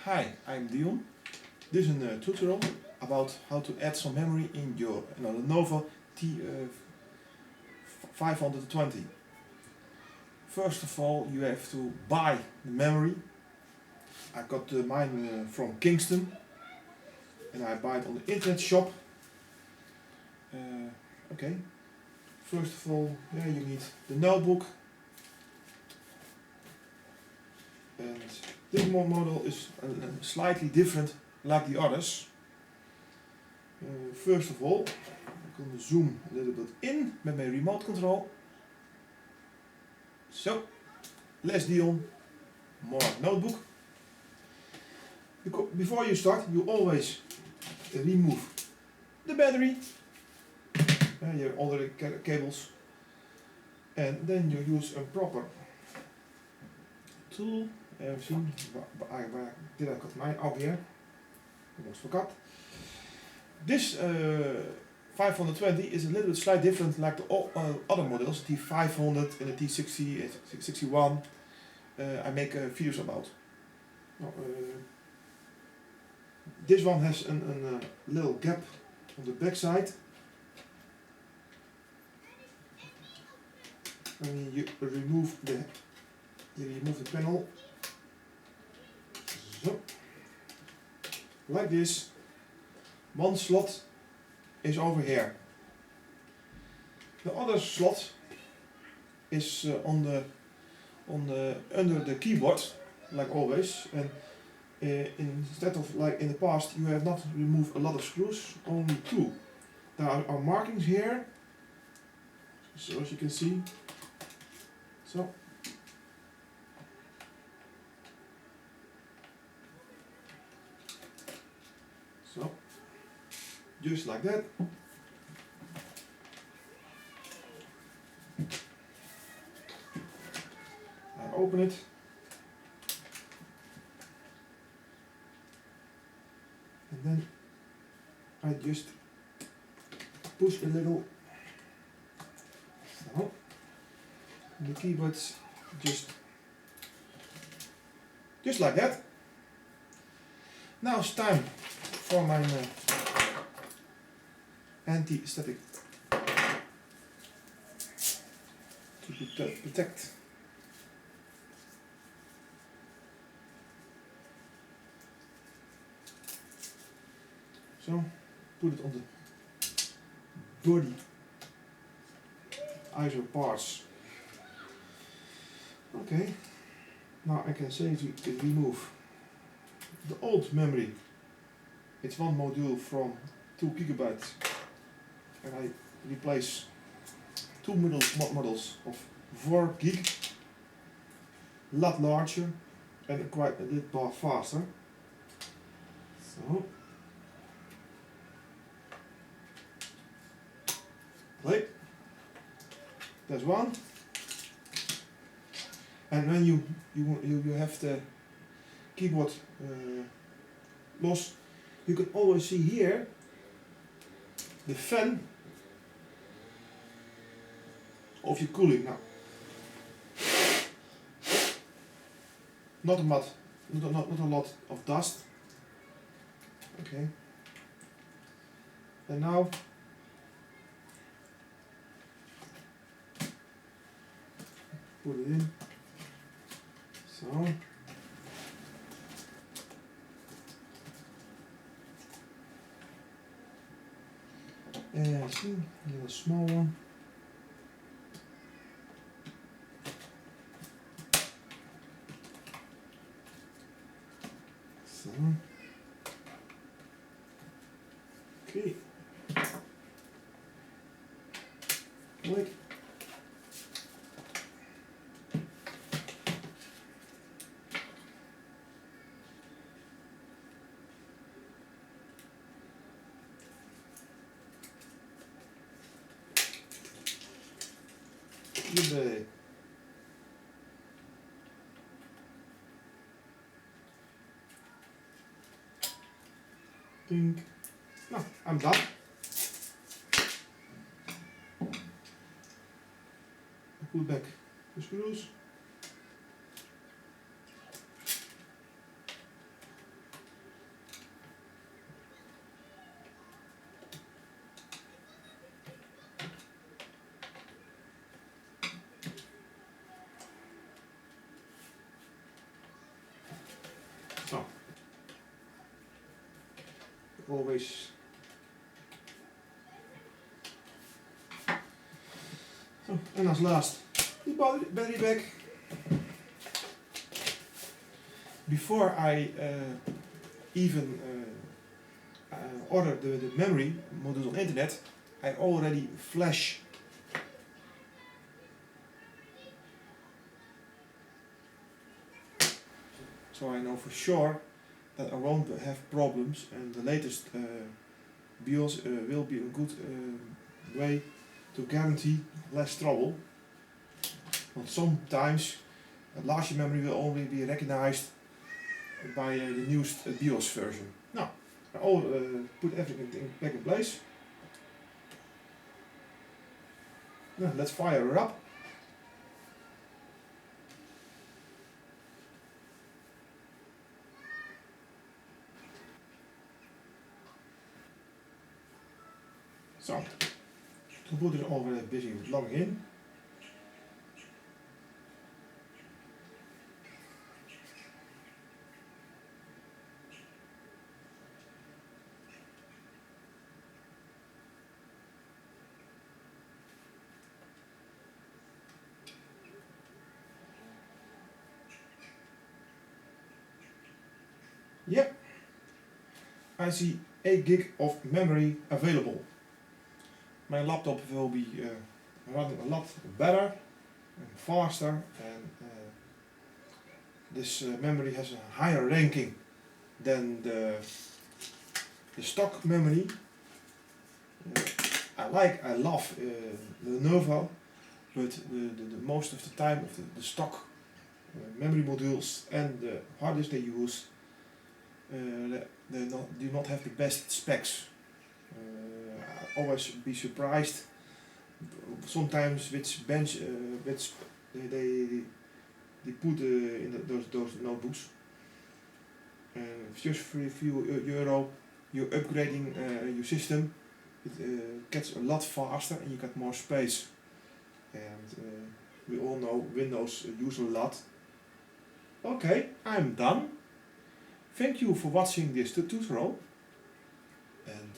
Hi, I'm Dion. This is a tutorial about how to add some memory in your Lenovo T520. First of all, you have to buy the memory. I got mine from Kingston and I buy it on the internet shop. Okay. First of all, you need the notebook. And this model is slightly different like the others. First of all, I'm going to zoom a little bit in with my remote control. So, less Dion, more notebook. Before you start, you always remove the battery, your other cables, and then you use a proper tool. Zien, waar did I got mine? Oh, here. Almost forgot. This 520 is a little bit slightly different like the other models, the T500 and the T61. I make videos about. This one has a little gap on the back side. When you remove the panel, so like this. One slot is over here. The other slot is under the keyboard, like always. And instead of like in the past, you have not removed a lot of screws, only two. There are markings here, so as you can see. So. Just like that. I open it. And then I just push a little. So the keyboards just like that. Now it's time for my anti-static to protect. So put it on the body ISO parts. Okay, now I can say to remove the old memory. It's one module from 2 GB. And I replace two models of 4 gig, a lot larger and quite a little faster. So, play. There's one. And when you have the keyboard lost, you can always see here the fan of your cooling. Now, not a lot of dust. Okay. And now put it in. So. And see, a little small one. So, okay. Wait. Goodbye. Ding. No, I'm done. Put back the screws. always. So, and as last, the battery pack. Before I even order the memory modules on internet, I already flash so I know for sure that I won't have problems, and the latest BIOS will be a good way to guarantee less trouble. But sometimes a larger memory will only be recognized by the newest BIOS version. Now, I'll put everything back in place. Now, let's fire her up. So, the computer is already busy with logging in. Yep, I see 8 gig of memory available. My laptop will be running a lot better and faster, and this memory has a higher ranking than the stock memory. I love Lenovo, but the most of the time of the stock memory modules and the hard disk they use, they do not have the best specs. I always be surprised sometimes which bench which they put in those notebooks. And just for a few euro you're upgrading your system. It gets a lot faster and you get more space. And we all know Windows use a lot. Okay, I'm done. Thank you for watching this tutorial. And